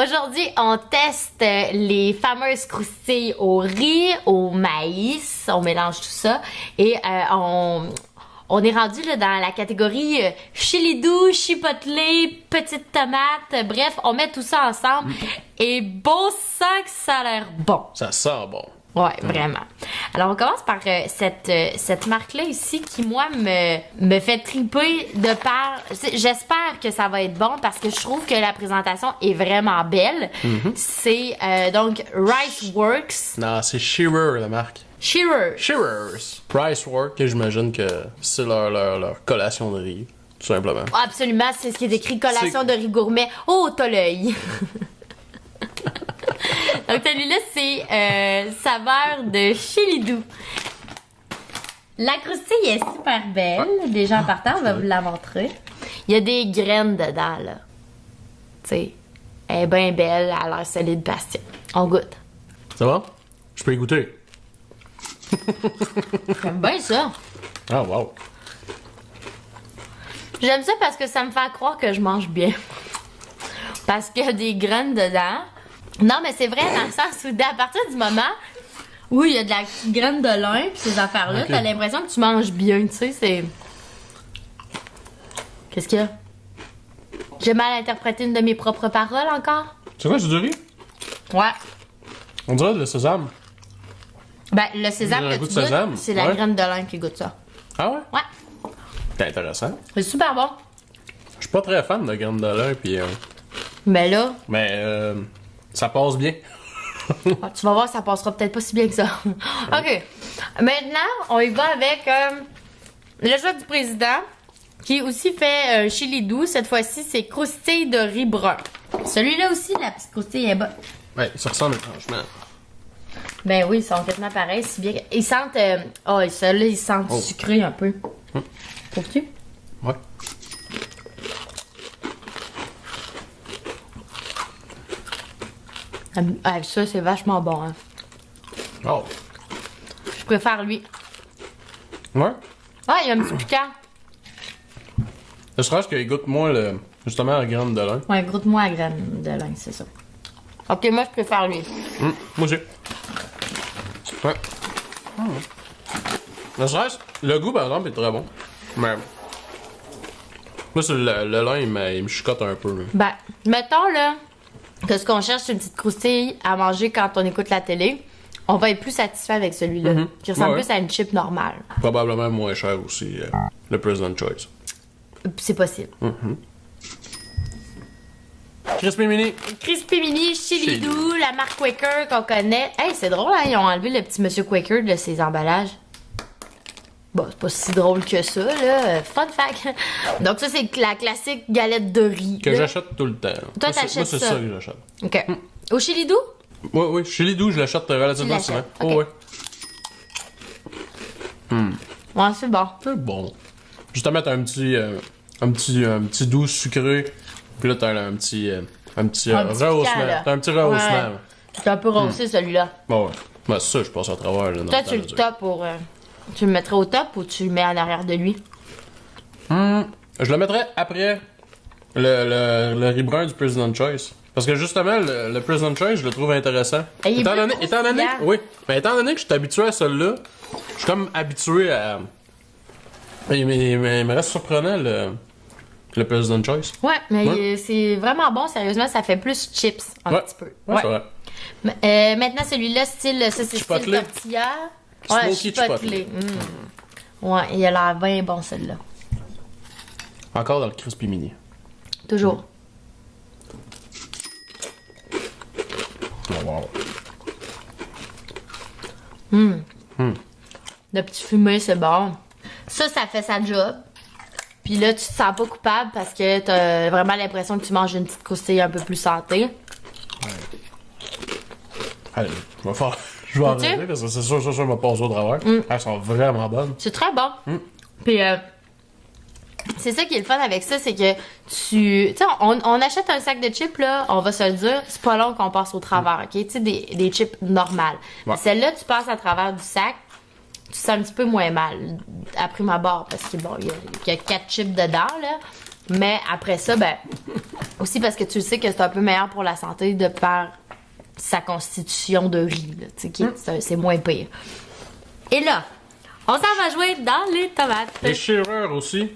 Aujourd'hui, on teste les fameuses croustilles au riz, au maïs. On mélange tout ça. Et on est rendu là, dans la catégorie chili doux, chipotle, petite tomate. Bref, on met tout ça ensemble. Et beau sang que ça a l'air bon. Ça sent bon. Ouais, vraiment. Alors, on commence par cette marque-là ici qui, moi, me fait triper de par... J'espère que ça va être bon parce que je trouve que la présentation est vraiment belle. C'est donc Rice Works. Non, c'est Shearer, la marque. Shearers. Shearers. Rice Works, et j'imagine que c'est leur collation de riz, tout simplement. Absolument, c'est ce qui est écrit collation de riz gourmet. Oh, t'as l'œil. Donc, celui-là, c'est saveur de chili doux. La croustille est super belle. Déjà en partant, on va vous la montrer. Il y a des graines dedans, là. Tu sais, elle est bien belle, elle a l'air solide Bastien. On goûte. Ça va? Je peux y goûter. J'aime bien ça. Ah, wow. J'aime ça parce que ça me fait croire que je mange bien. Parce qu'il y a des graines dedans. Non, mais c'est vrai dans le sens où, à partir du moment où il y a de la graine de lin pis ces affaires-là, Okay. T'as l'impression que tu manges bien, tu sais, c'est... Qu'est-ce qu'il y a? J'ai mal interprété une de mes propres paroles encore? C'est quoi, c'est du riz? Ouais. On dirait le sésame. Ben, le sésame Le que goût tu de sésame, goûtes, c'est la ouais. graine de lin qui goûte ça. Ah ouais? Ouais. C'est intéressant. C'est super bon. Je suis pas très fan de graines de lin, puis... Mais là, mais ça passe bien. tu vas voir, ça passera peut-être pas si bien que ça. OK. Maintenant, on y va avec le choix du président, qui aussi fait un chili doux. Cette fois-ci, c'est croustille de riz brun. Celui-là aussi, la petite croustille est bonne. Ouais, ça ressemble franchement. Ben oui, ils sont quasiment pareils. Si bien... Ils sentent... ceux-là, ils sentent sucré un peu. Trouves-tu? Ouais. Ah, ça, c'est vachement bon. Hein. Oh. Je préfère lui. Ouais. Ah, il y a un petit piquant. Ne serait-ce qu'il goûte moins, justement, la graine de lin. Ouais, goûte-moi la graine de lin, c'est ça. Ok, moi, je préfère lui. Moi aussi. Ouais. Ne serait-ce, le goût, par exemple, est très bon. Mais... Moi, c'est le lin, il me chicote un peu. Là. Ben, mettons, là, que ce qu'on cherche, c'est une petite croustille à manger quand on écoute la télé. On va être plus satisfait avec celui-là, qui ressemble Ouais. plus à une chip normale. Probablement moins cher aussi, le President Choice. C'est possible. Crispy Mini. Crispy Mini, chili Chili. doux, la marque Quaker qu'on connaît. Hey, c'est drôle, hein? Ils ont enlevé le petit monsieur Quaker de ses emballages. Bon, c'est pas si drôle que ça, là. Fun fact. Donc, ça, c'est la classique galette de riz. Que là. j'achète tout le temps. Toi, Moi, c'est t'achètes ça. ça que j'achète. OK. Au chili doux? Oui, oui. Chili doux, je l'achète relativement Tu souvent. l'achètes, Oh, ok. ouais. Ouais, c'est bon. C'est bon. Justement, t'as un petit doux sucré. Puis là, t'as un petit rehaussement. piquant, là. T'as un petit rehaussement. Ouais. là. C'est un peu rehaussé, celui-là. Bon, ouais. Ben, ça, je passe à travers. Là, dans Toi, le temps, tu le je veux dire. top pour... tu le mettrais au top ou tu le mets en arrière de lui? Je le mettrais après le riz brun du President Choice. Parce que justement, le President Choice, je le trouve intéressant. Et il est étant plus donné, croustillant. oui, mais étant donné que je suis habitué à celui-là, je suis comme habitué à... Il me reste surprenant, le President Choice. Ouais, mais Ouais. c'est vraiment bon, sérieusement, ça fait plus chips un Ouais. petit peu. Ouais, c'est vrai. Maintenant, celui-là, style, ça c'est Chipotle. style tortilla. Smoky chipotle. chipotle. Ouais, il a l'air bien bon, celui-là. Encore dans le Crispy Mini. Toujours. Oh, wow. Le petit fumé, c'est bon. Ça fait sa job. Puis là, tu te sens pas coupable parce que t'as vraiment l'impression que tu manges une petite croustille un peu plus santé. Allez, je vais arrêter parce que c'est sûr, ça m'a passé au travers. Elles sont vraiment bonnes. C'est très bon. Puis c'est ça qui est le fun avec ça, c'est que tu sais, on achète un sac de chips, là, on va se le dire, c'est pas long qu'on passe au travers, ok? Tu sais, des chips normales. Ouais. Celle-là, tu passes à travers du sac, tu sens un petit peu moins mal, après ma barre, parce que bon, il y a 4 chips dedans, là. Mais après ça, ben, aussi parce que tu sais que c'est un peu meilleur pour la santé de par sa constitution de riz, là, tu sais, c'est moins pire. Et là, on s'en va jouer dans les tomates. Déchireur aussi.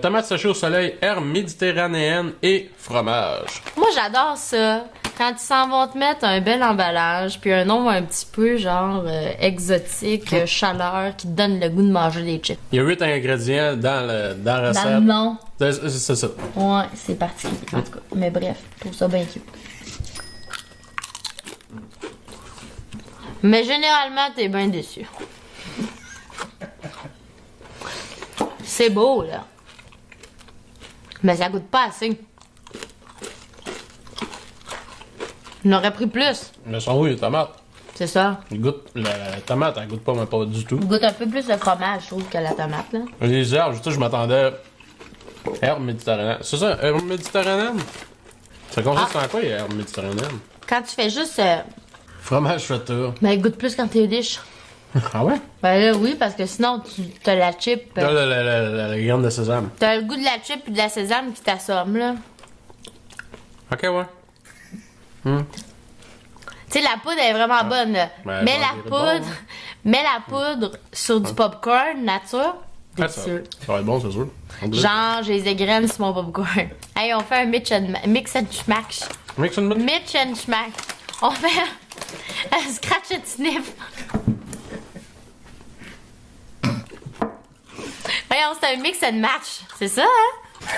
Tomates séchées au soleil, herbes méditerranéennes et fromage. Moi, j'adore ça. Quand ils s'en vont te mettre un bel emballage, puis un nom un petit peu genre exotique, chaleur, qui te donne le goût de manger des chips. Il y a 8 ingrédients dans la recette. Dans le nom. C'est ça. Ouais, c'est particulier, en tout cas. Mais bref, je trouve ça bien cute. Mais généralement, t'es bien déçu. C'est beau, là. Mais ça goûte pas assez. On aurait pris plus. Mais sont où les tomates? C'est ça. La tomate, elle goûte pas du tout. Il goûte un peu plus le fromage, je trouve, que la tomate, là. Les herbes, je m'attendais. Herbes méditerranéennes. C'est ça, herbes méditerranéennes? Ça consiste en quoi, les herbes méditerranéennes? Quand tu fais juste... Fromage feta. Ben, il goûte plus quand t'es riche. Ah ouais? Ben là, oui, parce que sinon, t'as la chip... Là, la graine de sésame. T'as le goût de la chip et de la sésame qui t'assomme, là. Ok, ouais. Tu sais, la poudre est vraiment bonne, là. Ben, mais, bon, mets la poudre sur du popcorn nature. Ah, ça va être bon, c'est sûr. Genre, j'ai les égraines sur mon popcorn. Hey, on fait un mix and schmack. Mix and Mix and schmack. On fait un scratch and sniff. Voyons, c'est un mix and match. C'est ça,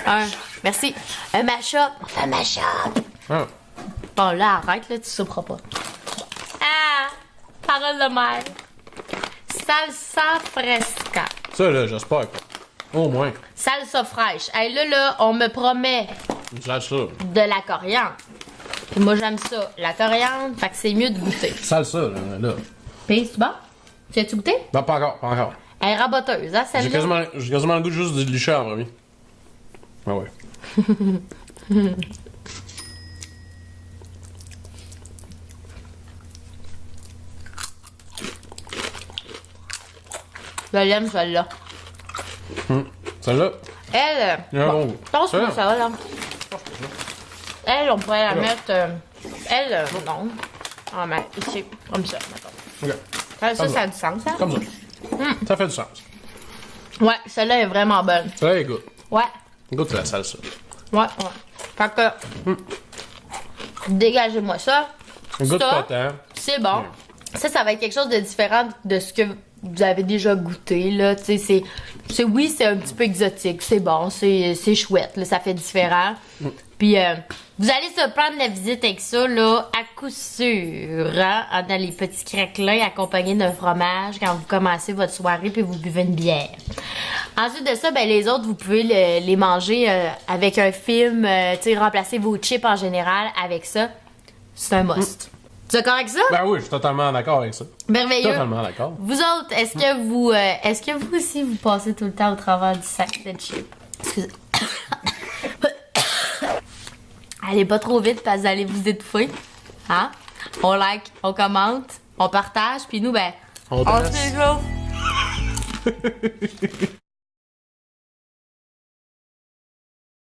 hein? Merci. Un mash-up. Un mash-up. Ah. Bon, là, arrête, là, tu souperas pas. Ah! Parole de mère. Salsa fresca. Ça, là, j'espère. Au moins. Salsa fraîche. Hey, là, on me promet Salsa. de la coriandre. Puis moi, j'aime ça. La coriandre, fait que c'est mieux de goûter. Salsa, là. Puis, c'est bon? Tu as-tu goûté? Non, pas encore. Elle est raboteuse, hein, J'ai celle-là? quasiment le goût juste de licher en premier. Ah ouais. Je l'aime, celle-là. Celle-là, Elle, il y a un bon goût. pense-moi Celle-là. ça, là. Elle, on pourrait la mettre... elle, non. Ah, mais ici, comme ça, mettons. Ok. Ça a du sens, hein? Comme ça. Ça fait du sens. Ouais, celle-là est vraiment bonne. Celle-là, elle goûte. Ouais, Goûte la salsa. ouais. Fait que... Dégagez-moi ça. Goûte Ça, pas tant. c'est bon. Ça va être quelque chose de différent de ce que vous avez déjà goûté, là. Tu sais, oui, c'est un petit peu exotique. C'est bon, c'est chouette, là. Ça fait différent. Puis, vous allez se prendre la visite avec ça, là, à coup sûr, hein, dans les petits craquelins accompagnés d'un fromage quand vous commencez votre soirée puis vous buvez une bière. Ensuite de ça, ben, les autres, vous pouvez les manger avec un film, tu sais, remplacer vos chips en général avec ça. C'est un must. Tu es d'accord avec ça? Ben oui, je suis totalement d'accord avec ça. Merveilleux. Totalement d'accord. Vous autres, est-ce que vous aussi vous passez tout le temps au travers du sac de chips? Excusez. Allez pas trop vite parce que vous allez vous étouffer. Hein? On like, on commente, on partage, puis nous, ben, On se réchauffe.